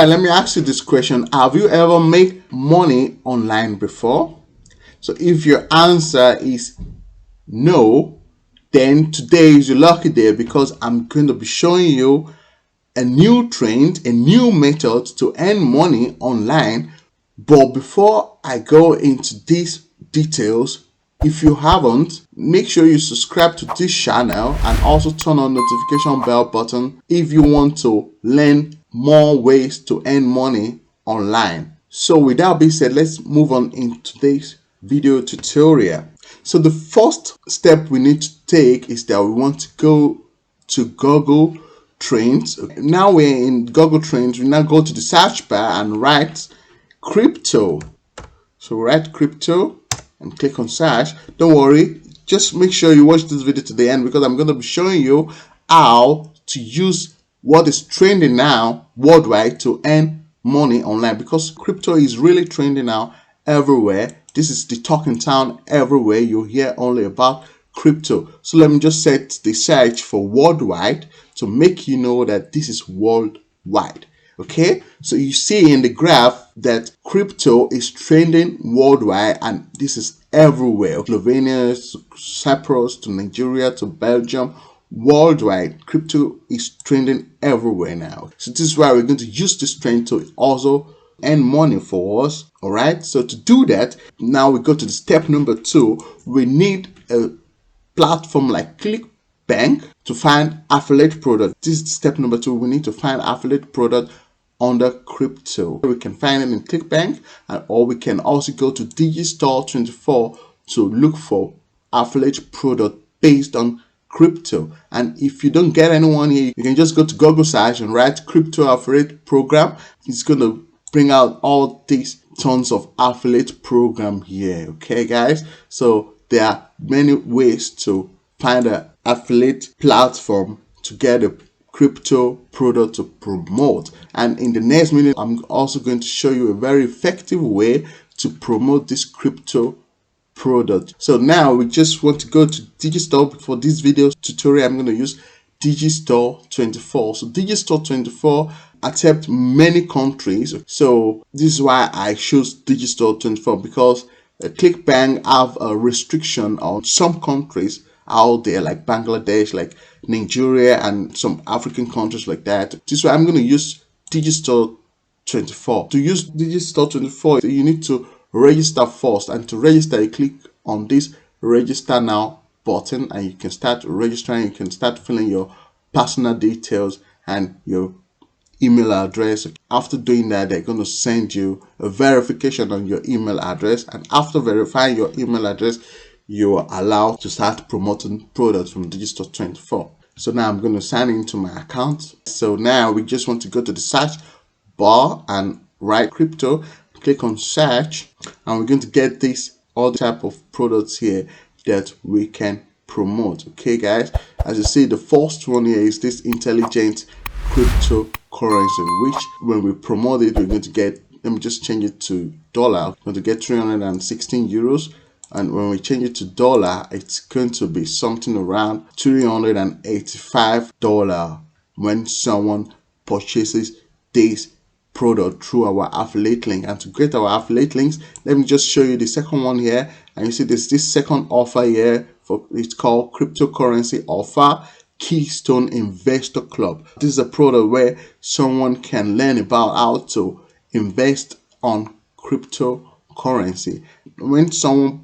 right, let me ask you this question. Have you ever made money online before? So if your answer is no, then today is your lucky day, because I'm going to be showing you a new trend, a new method to earn money online. But before I go into these details, if you haven't, make sure you subscribe to this channel and also turn on the notification bell button if you want to learn more ways to earn money online. So with that being said, let's move on in today's video tutorial. So the first step we need to take is that we want to go to Google Trends. Now we're in Google Trends, we now go to the search bar and write crypto. So write crypto and click on search. Don't worry, just make sure you watch this video to the end, because I'm going to be showing you how to use what is trending now worldwide to earn money online, because crypto is really trending now everywhere. This is the talk in town everywhere. You hear only about crypto. So let me just set the search for worldwide to make you know that this is worldwide. Okay, so you see in the graph that crypto is trending worldwide, and this is everywhere. Slovenia, Cyprus, to Nigeria, to Belgium, worldwide. Crypto is trending everywhere now. So this is why we're going to use this trend to also earn money for us. All right, so to do that, now we go to the step number 2. We need a platform like ClickBank to find affiliate product. This is step number 2. We need to find affiliate product under crypto. We can find it in ClickBank, or we can also go to Digistore24 to look for affiliate product based on crypto. And if you don't get anyone here, you can just go to Google search and write crypto affiliate program. It's going to bring out all these tons of affiliate program here. Okay guys, so there are many ways to find an affiliate platform to get a crypto product to promote. And in the next minute, I'm also going to show you a very effective way to promote this crypto product. So now we just want to go to Digistore. For this video tutorial, I'm going to use Digistore24. So Digistore24 accepts many countries. So this is why I chose Digistore24, because ClickBank have a restriction on some countries out there, like Bangladesh, like Nigeria, and some African countries like that. This is why I'm going to use Digistore24. To use Digistore24, you need to register first, and to register, you click on this register now button, and you can start registering. You can start filling your personal details and your email address. After doing that, they're going to send you a verification on your email address, and after verifying your email address, you are allowed to start promoting products from Digistore24. So now I'm going to sign into my account. So now we just want to go to the search bar and write crypto, click on search, and we're going to get this all type of products here that we can promote. Okay guys, as you see, the first one here is this intelligent cryptocurrency, which when we promote it, we're going to get, let me just change it to dollar, we're going to get 316 euros. And when we change it to dollar, it's going to be something around $385 when someone purchases this product through our affiliate link. And to get our affiliate links, let me just show you the second one here. And you see there's this second offer here, for it's called cryptocurrency offer Keystone Investor Club. This is a product where someone can learn about how to invest on cryptocurrency. When someone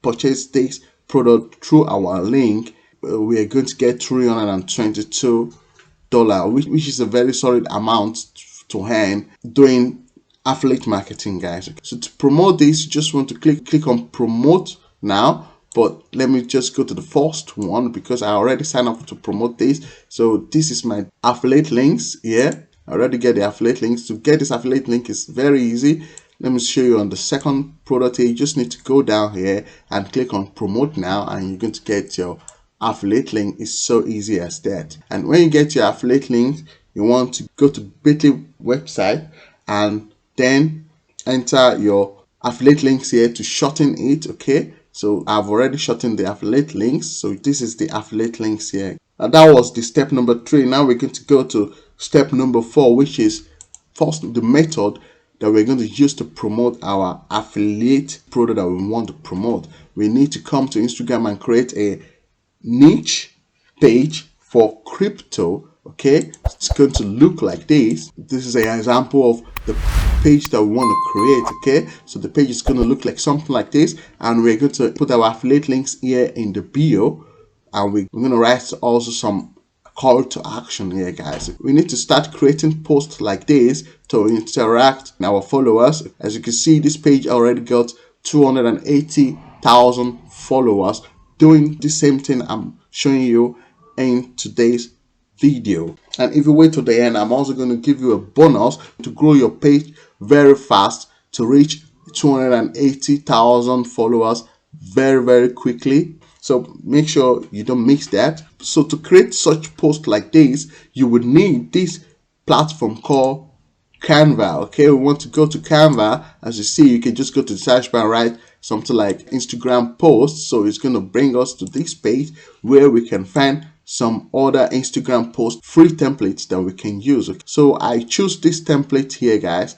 purchase this product through our link, we are going to get $322, which is a very solid amount to earn doing affiliate marketing, guys. So to promote this, you just want to click on promote now. But let me just go to the first one, because I already signed up to promote this. So this is my affiliate links here. I already get the affiliate links. To get this affiliate link is very easy. Let me show you on the second product here. You just need to go down here and click on promote now, and you're going to get your affiliate link. It's so easy as that. And when you get your affiliate link, you want to go to Bitly website and then enter your affiliate links here to shorten it. Okay, so I've already shortened the affiliate links. So this is the affiliate links here. Now that was the step number 3. Now we're going to go to step number 4, which is first, the method that we're going to use to promote our affiliate product that we want to promote. We need to come to Instagram and create a niche page for crypto. Okay, it's going to look like this. This is an example of the page that we want to create. Okay, so the page is going to look like something like this, and we're going to put our affiliate links here in the bio, and we're going to write also some call to action here, guys. We need to start creating posts like this to interact with our followers. As you can see, this page already got 280,000 followers doing the same thing I'm showing you in today's video. And if you wait till the end, I'm also going to give you a bonus to grow your page very fast to reach 280,000 followers very quickly. So make sure you don't miss that. So to create such posts like this, you would need this platform called Canva. Okay, we want to go to Canva. As you see, you can just go to the search bar, write something like Instagram posts. So it's going to bring us to this page where we can find some other Instagram post free templates that we can use. So I choose this template here, guys,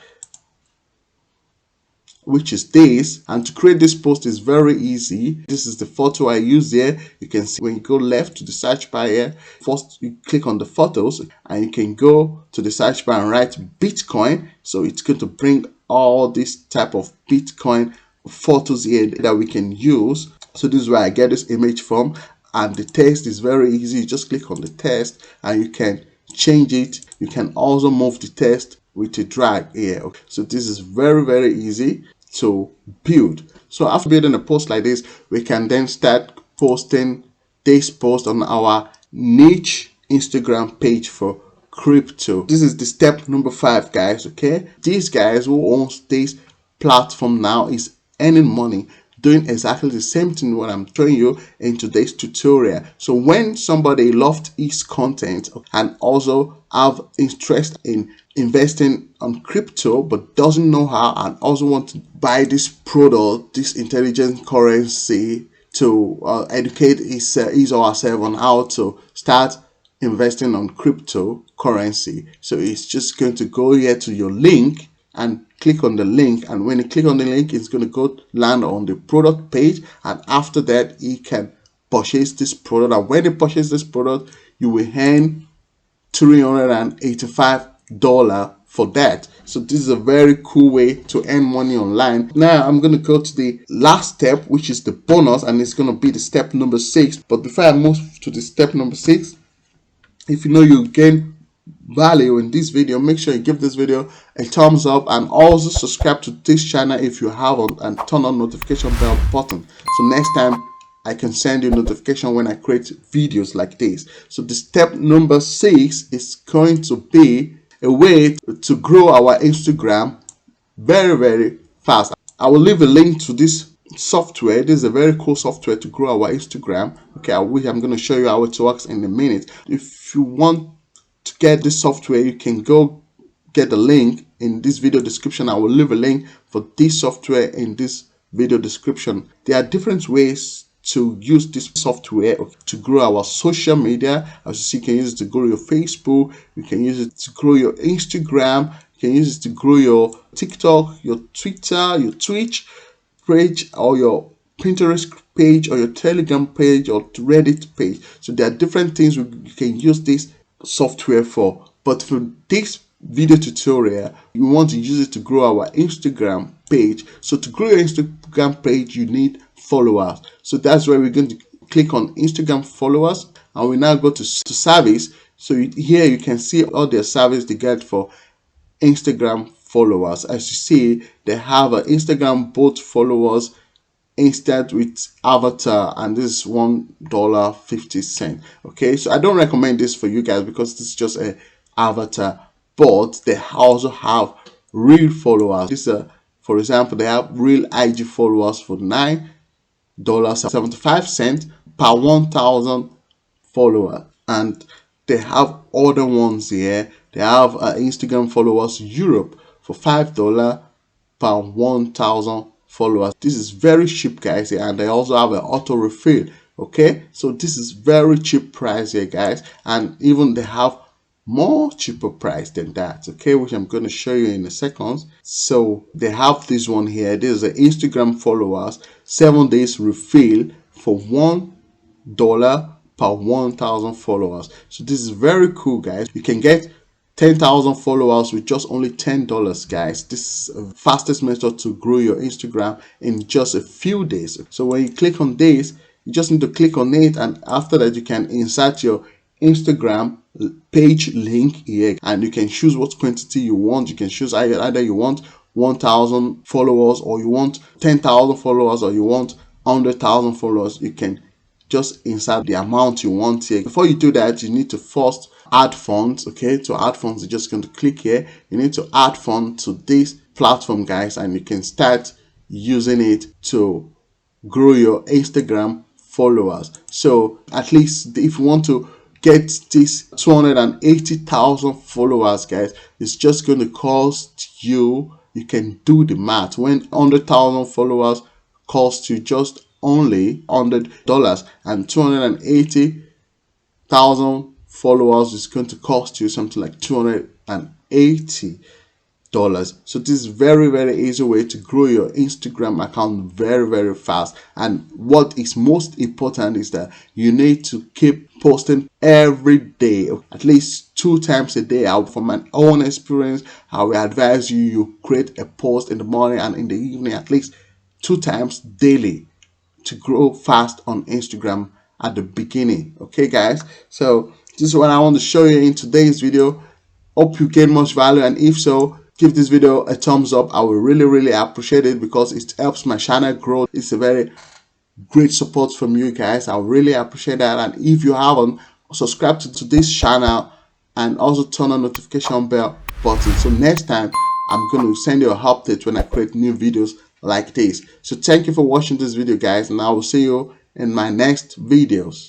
which is this. And to create this post is very easy. This is the photo I use here. You can see when you go left to the search bar here, first you click on the photos and you can go to the search bar and write Bitcoin. So it's going to bring all this type of Bitcoin photos here that we can use. So this is where I get this image from, and the text is very easy. You just click on the text and you can change it. You can also move the text with a drag here. So this is very easy to build. So after building a post like this, we can then start posting this post on our niche Instagram page for crypto. This is the step number 5, guys. Okay, these guys who owns this platform now is earning money doing exactly the same thing what I'm showing you in today's tutorial. So when somebody loved his content and also have interest in investing on crypto but doesn't know how, and also want to buy this product, this intelligent currency, to educate his or herself on how to start investing on cryptocurrency. So it's just going to go here to your link and click on the link, and when you click on the link, it's going to go land on the product page, and after that you can purchase this product. And when you purchase this product, you will earn $385 for that. So this is a very cool way to earn money online. Now I'm going to go to the last step, which is the bonus, and it's going to be the step number 6. But before I move to the step number 6, if you know you gain value in this video, make sure you give this video a thumbs up, and also subscribe to this channel if you haven't, and turn on notification bell button so next time I can send you notification when I create videos like this. So the step number 6 is going to be a way to grow our Instagram very fast. I will leave a link to this software. This is a very cool software to grow our Instagram. Okay, I'm going to show you how it works in a minute. If you want to get this software, you can go get the link in this video description. I will leave a link for this software in this video description. There are different ways to use this software to grow our social media. As you see, you can use it to grow your Facebook, you can use it to grow your Instagram, you can use it to grow your TikTok, your Twitter, your Twitch page, or your Pinterest page, or your Telegram page, or Reddit page. So there are different things you can use this software for, but for this video tutorial, we want to use it to grow our Instagram page. So to grow your Instagram page, you need followers. So that's where we're going to click on Instagram followers, and we now go to service. So here you can see all their service they get for Instagram followers. As you see, they have an Instagram bot followers instead with avatar, and this is $1.50. Okay, so I don't recommend this for you guys because this is just a avatar, but they also have real followers. This for example, they have real IG followers for $9.75 per 1,000 followers, and they have other ones here. They have Instagram followers Europe for $5 per 1,000 followers. This is very cheap, guys, and they also have an auto refill. Okay, so this is very cheap price here, guys, and even they have more cheaper price than that, okay, which I'm going to show you in a second. So they have this one here. This is the Instagram followers 7 days refill for $1 per 1,000 followers. So this is very cool, guys. You can get 10,000 followers with just only $10, guys. This is the fastest method to grow your Instagram in just a few days. So when you click on this, you just need to click on it, and after that you can insert your Instagram page link here, and you can choose what quantity you want. You can choose either you want 1,000 followers, or you want 10,000 followers, or you want 100,000 followers. You can just insert the amount you want here. Before you do that, you need to first add funds. Okay, to add funds, you're just going to click here. You need to add funds to this platform, guys, and you can start using it to grow your Instagram followers. So at least if you want to get this 280,000 followers, guys, it's just going to cost you, you can do the math, when 100,000 followers cost you just only $100, and 280,000 followers is going to cost you something like $280. So this is very easy way to grow your Instagram account very fast. And what is most important is that you need to keep posting every day, at least 2 times a day. From my own experience, I will advise you create a post in the morning and in the evening, at least 2 times daily, to grow fast on Instagram at the beginning. Okay, guys, so this is what I want to show you in today's video. Hope you gain much value, and if so, give this video a thumbs up. I will really appreciate it, because it helps my channel grow. It's a very great support from you guys. I really appreciate that. And if you haven't, subscribe to this channel and also turn on notification bell button, so next time I'm going to send you an update when I create new videos like this. So thank you for watching this video, guys, and I will see you in my next videos.